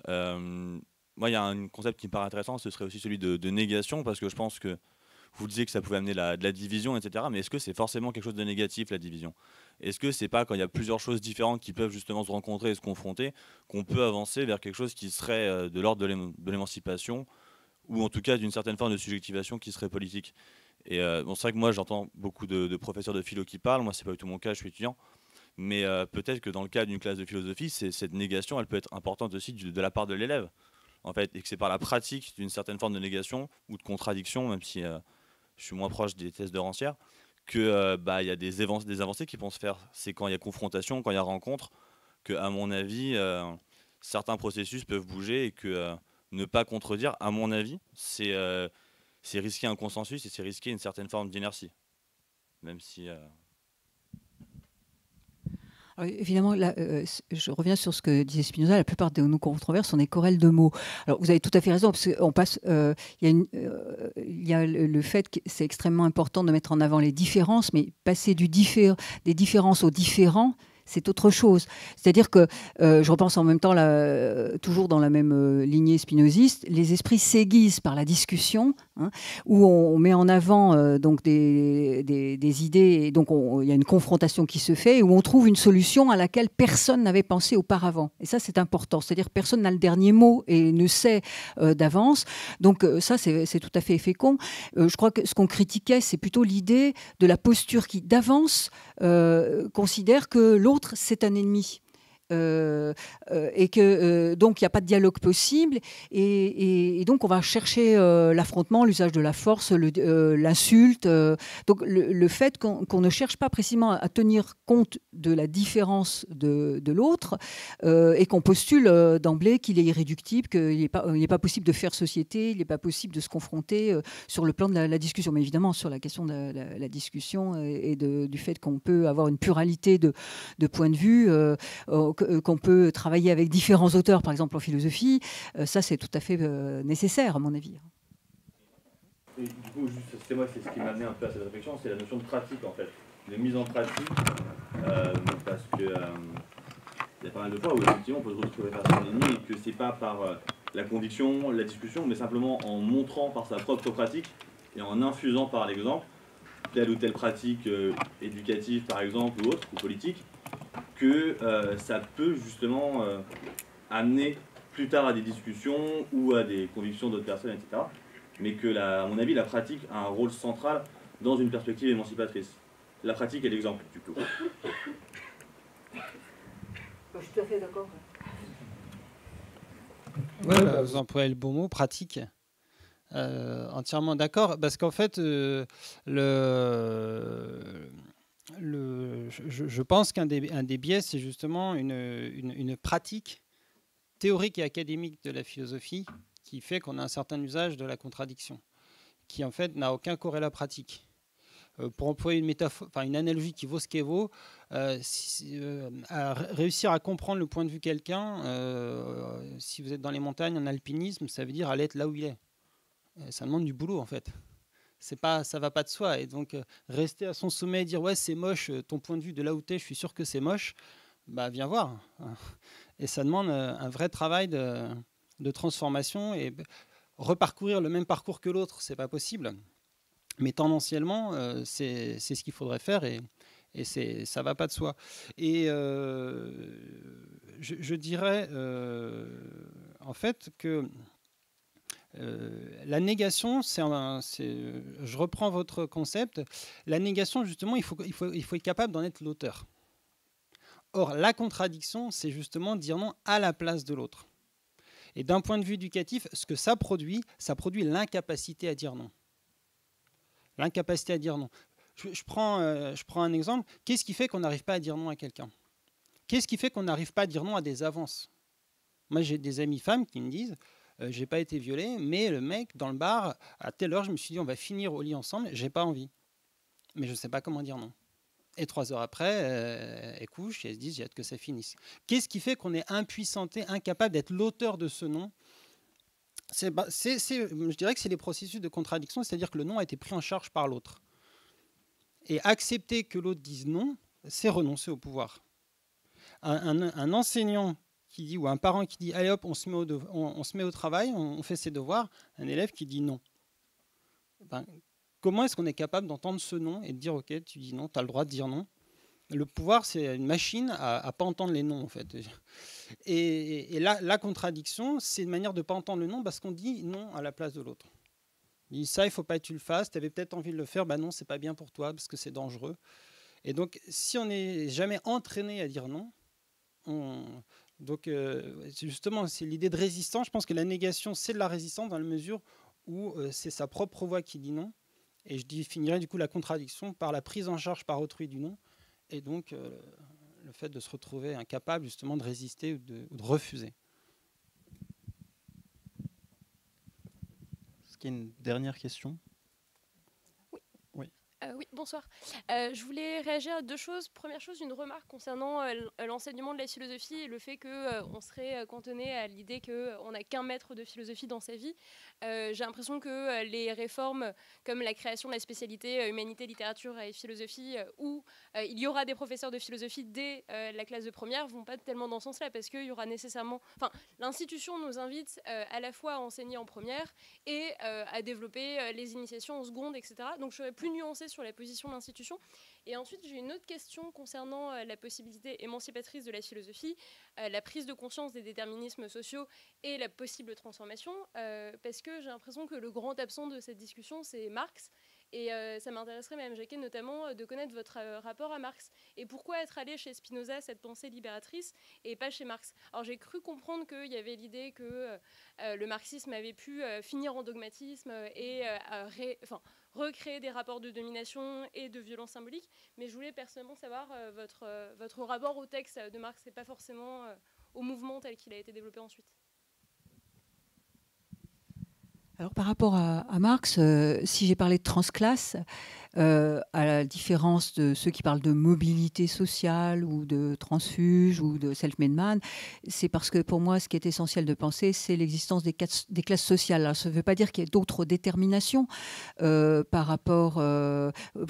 moi, il y a un concept qui me paraît intéressant, ce serait aussi celui de négation, parce que je pense que vous disiez que ça pouvait amener de la division, etc. Mais est-ce que c'est forcément quelque chose de négatif, la division? Est-ce que c'est pas quand il y a plusieurs choses différentes qui peuvent justement se rencontrer et se confronter qu'on peut avancer vers quelque chose qui serait de l'ordre de l'émancipation, ou en tout cas d'une certaine forme de subjectivation qui serait politique? Et bon, c'est vrai que moi j'entends beaucoup de professeurs de philo qui parlent, moi c'est pas du tout mon cas, je suis étudiant, mais peut-être que dans le cas d'une classe de philosophie, cette négation elle peut être importante aussi de la part de l'élève, en fait, et que c'est par la pratique d'une certaine forme de négation ou de contradiction, même si je suis moins proche des thèses de Rancière, que y a des avancées qui vont se faire. C'est quand il y a confrontation, quand il y a rencontre, que à mon avis certains processus peuvent bouger, et que ne pas contredire, à mon avis, c'est risquer un consensus et c'est risquer une certaine forme d'inertie. Même si... Alors, évidemment, là, je reviens sur ce que disait Spinoza, la plupart de nos controverses sont des querelles de mots. Alors, vous avez tout à fait raison, parce qu'on passe... il y a le fait que c'est extrêmement important de mettre en avant les différences, mais passer des différences aux différents, c'est autre chose. C'est-à-dire que, je repense en même temps, toujours dans la même lignée spinoziste, les esprits s'aiguisent par la discussion, hein, où on met en avant donc des idées, et donc il y a une confrontation qui se fait, et où on trouve une solution à laquelle personne n'avait pensé auparavant. Et ça, c'est important. C'est-à-dire que personne n'a le dernier mot et ne sait d'avance. Donc ça, c'est tout à fait fécond. Je crois que ce qu'on critiquait, c'est plutôt l'idée de la posture qui, d'avance, considère que l'autre, c'est un ennemi. Et que donc il n'y a pas de dialogue possible, et donc on va chercher l'affrontement, l'usage de la force, l'insulte. Donc le fait qu'on ne cherche pas précisément à tenir compte de la différence de l'autre, et qu'on postule d'emblée qu'il est irréductible, qu'il n'est pas possible de faire société, il n'est pas possible de se confronter sur le plan de la discussion. Mais évidemment, sur la question de la discussion et du fait qu'on peut avoir une pluralité de points de vue, qu'on peut travailler avec différents auteurs, par exemple en philosophie, ça c'est tout à fait nécessaire à mon avis. Et du coup, c'est ce qui m'a amené un peu à cette réflexion, c'est la notion de pratique en fait, de mise en pratique, parce que il y a pas mal de fois où effectivement on peut se retrouver face à un ennemi et que c'est pas par la conviction, la discussion, mais simplement en montrant par sa propre pratique et en infusant par l'exemple telle ou telle pratique éducative par exemple ou autre, ou politique, que ça peut justement amener plus tard à des discussions ou à des convictions d'autres personnes, etc. Mais que, à mon avis, la pratique a un rôle central dans une perspective émancipatrice. La pratique est l'exemple, du coup. Je suis tout à fait d'accord. Ouais, vous employez le bon mot, pratique. Entièrement d'accord, parce qu'en fait, je pense qu'un des biais, c'est justement une pratique théorique et académique de la philosophie qui fait qu'on a un certain usage de la contradiction, qui en fait n'a aucun corrélat pratique. Pour employer une métaphore, enfin une analogie qui vaut ce qu'elle vaut, réussir à comprendre le point de vue de quelqu'un, si vous êtes dans les montagnes en alpinisme, ça veut dire aller être là où il est. Ça demande du boulot en fait. Ça va pas de soi, et donc rester à son sommet et dire ouais c'est moche, ton point de vue de là où t'es, je suis sûr que c'est moche, bah viens voir. Et ça demande un vrai travail de transformation, et reparcourir le même parcours que l'autre, c'est pas possible. Mais tendanciellement, c'est ce qu'il faudrait faire, et ça va pas de soi. Et je dirais en fait que la négation, je reprends votre concept, la négation justement, il faut être capable d'en être l'auteur. Or, la contradiction, c'est justement dire non à la place de l'autre. Et d'un point de vue éducatif, ce que ça produit l'incapacité à dire non. L'incapacité à dire non. Je prends un exemple. Qu'est-ce qui fait qu'on n'arrive pas à dire non à quelqu'un? Qu'est-ce qui fait qu'on n'arrive pas à dire non à des avances? Moi, j'ai des amies femmes qui me disent j'ai pas été violée, mais le mec, dans le bar, à telle heure, je me suis dit on va finir au lit ensemble, j'ai pas envie. Mais je sais pas comment dire non. Et 3 heures après, elles couchent et elles se disent j'ai hâte que ça finisse. Qu'est-ce qui fait qu'on est impuissanté, incapable d'être l'auteur de ce non? Je dirais que c'est les processus de contradiction, c'est-à-dire que le non a été pris en charge par l'autre. Et accepter que l'autre dise non, c'est renoncer au pouvoir. Un enseignant qui dit, ou un parent qui dit allez hop, on se met au travail, on fait ses devoirs, un élève qui dit non. Comment est-ce qu'on est capable d'entendre ce non et de dire ok, tu dis non, tu as le droit de dire non? Le pouvoir, c'est une machine à ne pas entendre les noms, en fait. Et là, la contradiction, c'est une manière de ne pas entendre le non parce qu'on dit non à la place de l'autre. Il dit ça, il ne faut pas que tu le fasses, tu avais peut-être envie de le faire, non, c'est pas bien pour toi parce que c'est dangereux. Et donc, si on n'est jamais entraîné à dire non, justement, c'est l'idée de résistance. Je pense que la négation, c'est de la résistance dans la mesure où c'est sa propre voix qui dit non. Et je définirais du coup la contradiction par la prise en charge par autrui du non. Et donc, le fait de se retrouver incapable justement de résister ou de refuser. Est-ce qu'il y a une dernière question? Oui. Oui. Oui, bonsoir. Je voulais réagir à deux choses. Première chose, une remarque concernant l'enseignement de la philosophie et le fait qu'on serait cantonné à l'idée qu'on n'a qu'un maître de philosophie dans sa vie. J'ai l'impression que les réformes comme la création de la spécialité humanité, littérature et philosophie, où il y aura des professeurs de philosophie dès la classe de première, vont pas tellement dans ce sens-là, parce qu'il y aura nécessairement... Enfin, l'institution nous invite à la fois à enseigner en première et à développer les initiations en seconde, etc. Donc je serais plus nuancée sur la position de l'institution. Et ensuite, j'ai une autre question concernant la possibilité émancipatrice de la philosophie, la prise de conscience des déterminismes sociaux et la possible transformation, parce que j'ai l'impression que le grand absent de cette discussion, c'est Marx. Et ça m'intéresserait, Mme Jacquet, notamment de connaître votre rapport à Marx. Et pourquoi être allé chez Spinoza, cette pensée libératrice, et pas chez Marx? Alors j'ai cru comprendre qu'il y avait l'idée que le marxisme avait pu finir en dogmatisme et recréer des rapports de domination et de violence symbolique. Mais je voulais personnellement savoir votre rapport au texte de Marx et pas forcément au mouvement tel qu'il a été développé ensuite. Alors, par rapport à Marx, si j'ai parlé de transclasse, à la différence de ceux qui parlent de mobilité sociale ou de transfuge ou de self-made man, c'est parce que pour moi, ce qui est essentiel de penser, c'est l'existence des classes sociales. Alors, ça ne veut pas dire qu'il y ait d'autres déterminations par rapport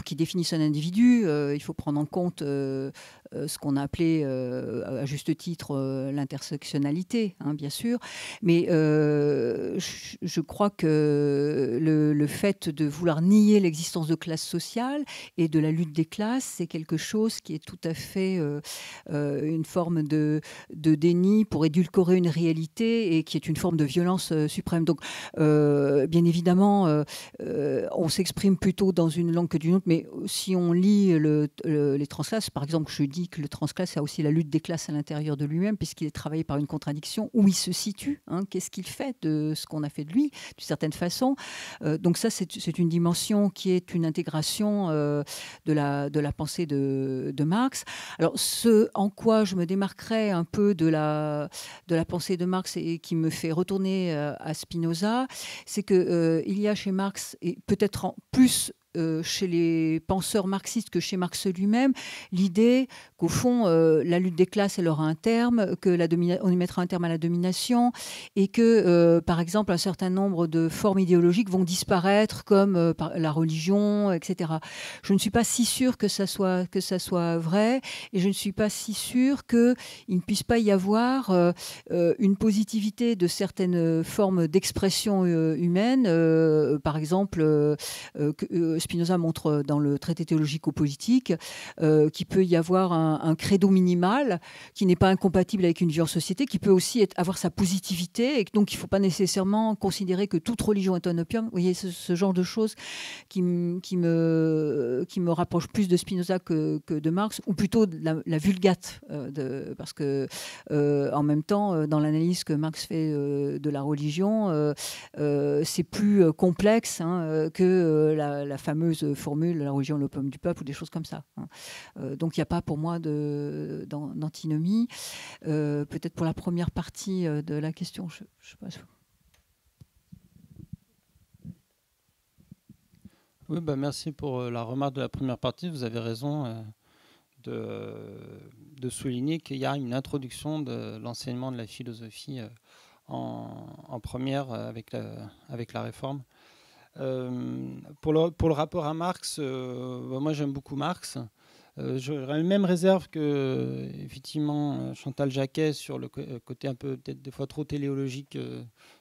qui définissent un individu. Il faut prendre en compte ce qu'on a appelé à juste titre l'intersectionnalité, hein, bien sûr. Mais je crois que le fait de vouloir nier l'existence de classes sociales et de la lutte des classes, c'est quelque chose qui est tout à fait une forme de déni pour édulcorer une réalité et qui est une forme de violence suprême. Donc, bien évidemment, on s'exprime plutôt dans une langue que d'une autre, mais si on lit les transclasses, par exemple, je dis que le transclasse a aussi la lutte des classes à l'intérieur de lui-même, puisqu'il est travaillé par une contradiction, où il se situe, hein, qu'est-ce qu'il fait de ce qu'on a fait de lui, d'une certaine façon. Donc ça, c'est une dimension qui est une intégration de la pensée de Marx. Alors, ce en quoi je me démarquerais un peu de la pensée de Marx et qui me fait retourner à Spinoza, c'est qu'il y a chez Marx, et peut-être plus chez les penseurs marxistes que chez Marx lui-même, l'idée qu'au fond, la lutte des classes, elle aura un terme, on y mettra un terme à la domination, et que, par exemple, un certain nombre de formes idéologiques vont disparaître, comme la religion, etc. Je ne suis pas si sûre que ça soit vrai, et je ne suis pas si sûre qu'il ne puisse pas y avoir une positivité de certaines formes d'expression humaine. Par exemple, Spinoza montre dans le traité théologico-politique qu'il peut y avoir un credo minimal qui n'est pas incompatible avec une vie en société, qui peut aussi avoir sa positivité, et donc il ne faut pas nécessairement considérer que toute religion est un opium. Vous voyez, ce genre de choses qui me rapproche plus de Spinoza que de Marx, ou plutôt de la vulgate, parce que en même temps, dans l'analyse que Marx fait de la religion, c'est plus complexe, hein, que la fameuse formule « la religion, l'opium du peuple » ou des choses comme ça. Hein. Donc il n'y a pas pour moi d'antinomie. Peut-être pour la première partie de la question, je ne sais pas. Oui, merci pour la remarque de la première partie. Vous avez raison de souligner qu'il y a une introduction de l'enseignement de la philosophie en première avec la réforme. Pour le rapport à Marx, moi j'aime beaucoup Marx. J'aurais la même réserve que effectivement Chantal Jacquet sur le côté un peu peut-être des fois trop téléologique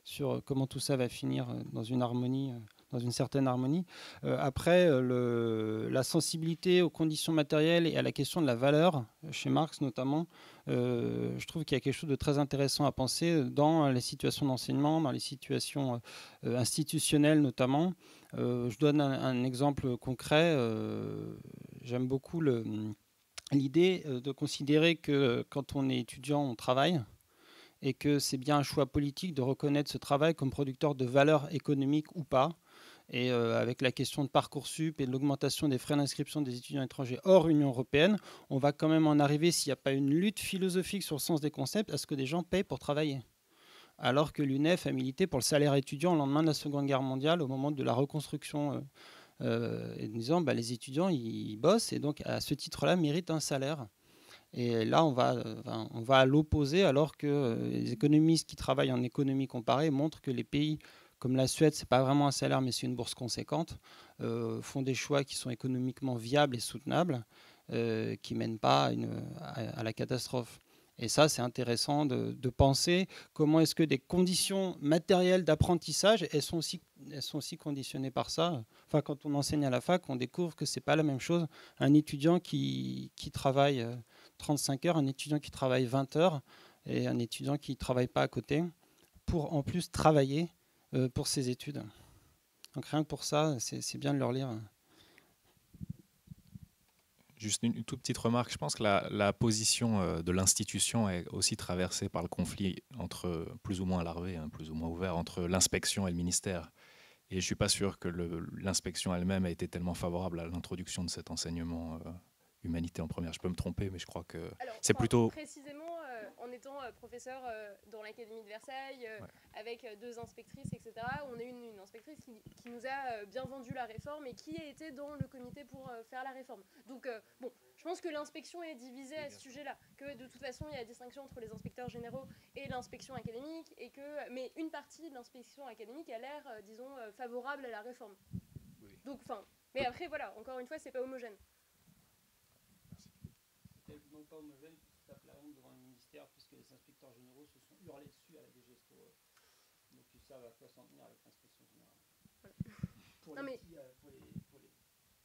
sur comment tout ça va finir dans une harmonie, dans une certaine harmonie. Après, la sensibilité aux conditions matérielles et à la question de la valeur, chez Marx notamment, je trouve qu'il y a quelque chose de très intéressant à penser dans les situations d'enseignement, dans les situations institutionnelles notamment. Je donne un exemple concret. J'aime beaucoup l'idée de considérer que quand on est étudiant, on travaille, et que c'est bien un choix politique de reconnaître ce travail comme producteur de valeur économique ou pas. Et avec la question de Parcoursup et de l'augmentation des frais d'inscription des étudiants étrangers hors Union européenne, on va quand même en arriver, s'il n'y a pas une lutte philosophique sur le sens des concepts, à ce que des gens payent pour travailler. Alors que l'UNEF a milité pour le salaire étudiant au lendemain de la Seconde Guerre mondiale, au moment de la reconstruction et disant les étudiants ils bossent et donc à ce titre-là méritent un salaire. Et là, on va à l'opposé, alors que les économistes qui travaillent en économie comparée montrent que les pays comme la Suède, c'est pas vraiment un salaire, mais c'est une bourse conséquente, font des choix qui sont économiquement viables et soutenables, qui mènent pas à la catastrophe. Et ça, c'est intéressant de penser comment est-ce que des conditions matérielles d'apprentissage, elles sont aussi conditionnées par ça. Enfin, quand on enseigne à la fac, on découvre que c'est pas la même chose. Un étudiant qui travaille 35 heures, un étudiant qui travaille 20 heures, et un étudiant qui ne travaille pas à côté, pour en plus travailler pour ses études. Donc rien que pour ça, c'est bien de leur lire. Juste une toute petite remarque, je pense que la position de l'institution est aussi traversée par le conflit entre plus ou moins larvé, plus ou moins ouvert, entre l'inspection et le ministère. Et je ne suis pas sûr que l'inspection elle-même a été tellement favorable à l'introduction de cet enseignement humanité en première. Je peux me tromper, mais je crois que c'est plutôt... Précisément, en étant professeur dans l'Académie de Versailles, avec 2 inspectrices, etc., on a eu une inspectrice qui nous a bien vendu la réforme et qui a été dans le comité pour faire la réforme. Donc, bon, je pense que l'inspection est divisée à ce sujet-là, que de toute façon, il y a la distinction entre les inspecteurs généraux et l'inspection académique, mais une partie de l'inspection académique a l'air, disons, favorable à la réforme. Oui. Donc, mais après, voilà, encore une fois, c'est pas homogène. Non pas homogène, qui tape la honte devant le ministère, puisque les inspecteurs généraux se sont hurlés dessus à la DGESTO. Donc ils savent à quoi s'en tenir avec l'inspection générale. Voilà. Pour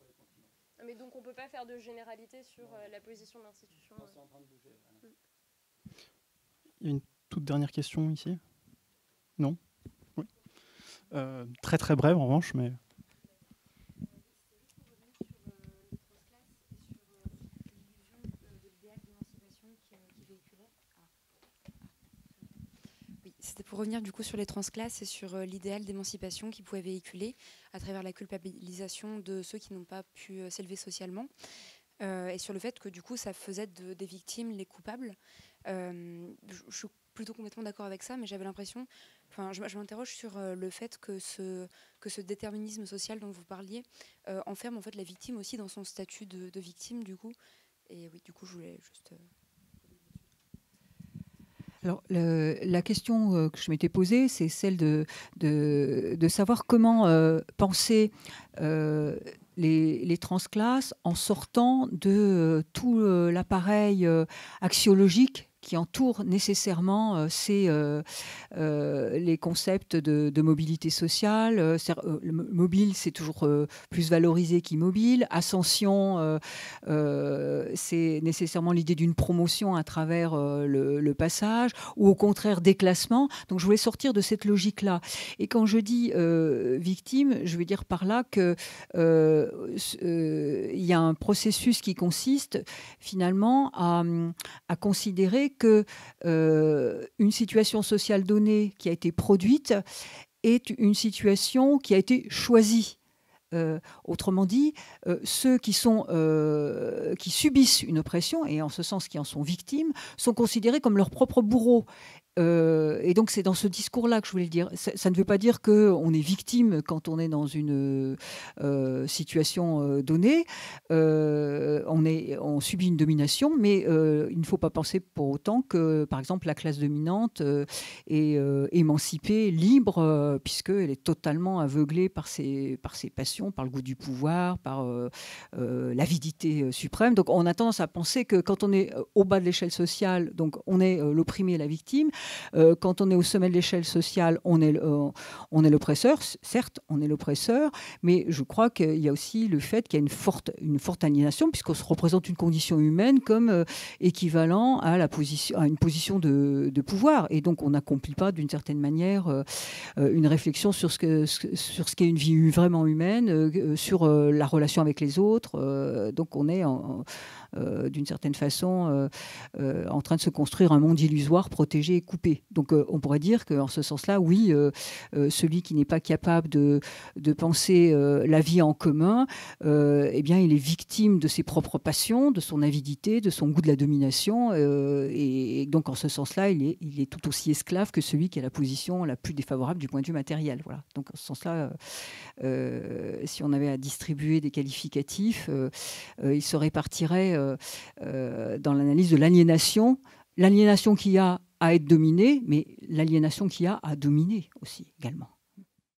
les continents. Mais donc on ne peut pas faire de généralité sur la position de l'institution. C'est en train de bouger. Voilà. Il y a une toute dernière question ici. Non? Oui. Très très brève en revanche, mais... C'était pour revenir du coup sur les transclasses et sur l'idéal d'émancipation qu'ils pouvaient véhiculer à travers la culpabilisation de ceux qui n'ont pas pu s'élever socialement et sur le fait que du coup ça faisait des victimes les coupables. Je suis plutôt complètement d'accord avec ça, mais j'avais l'impression, je m'interroge sur le fait que ce déterminisme social dont vous parliez enferme en fait la victime aussi dans son statut de victime du coup. Et oui, du coup je voulais juste... Alors, la question que je m'étais posée, c'est celle de savoir comment penser les transclasses en sortant de tout l'appareil axiologique qui entoure nécessairement les concepts de mobilité sociale. Le mobile, c'est toujours plus valorisé qu'immobile. Ascension, c'est nécessairement l'idée d'une promotion à travers le passage, ou au contraire déclassement. Donc je voulais sortir de cette logique-là. Et quand je dis victime, je veux dire par là qu'il y a un processus qui consiste finalement à considérer que une situation sociale donnée qui a été produite est une situation qui a été choisie. Autrement dit, ceux qui subissent une oppression, et en ce sens qui en sont victimes, sont considérés comme leurs propres bourreaux. Et donc c'est dans ce discours-là que je voulais le dire. Ça ne veut pas dire qu'on est victime quand on est dans une situation donnée. On subit une domination, mais il ne faut pas penser pour autant que, par exemple, la classe dominante est émancipée, libre, puisqu'elle est totalement aveuglée par ses passions, par le goût du pouvoir, par l'avidité suprême. Donc on a tendance à penser que quand on est au bas de l'échelle sociale, donc on est l'opprimé et la victime. Quand on est au sommet de l'échelle sociale, on est l'oppresseur. Certes, on est l'oppresseur, mais je crois qu'il y a aussi le fait qu'il y a une forte aliénation, puisqu'on se représente une condition humaine comme équivalent à une position de pouvoir. Et donc, on n'accomplit pas, d'une certaine manière, une réflexion sur ce qu'est une vie vraiment humaine, sur la relation avec les autres. Donc, on est d'une certaine façon, en train de se construire un monde illusoire, protégé et coupé. Donc on pourrait dire qu'en ce sens-là, oui, celui qui n'est pas capable de penser la vie en commun, eh bien, il est victime de ses propres passions, de son avidité, de son goût de la domination, et donc en ce sens-là, il est tout aussi esclave que celui qui a la position la plus défavorable du point de vue matériel. Voilà. Donc en ce sens-là, si on avait à distribuer des qualificatifs, il se répartirait dans l'analyse de l'aliénation qu'il y a à être dominé, mais l'aliénation qu'il y a à dominer aussi également.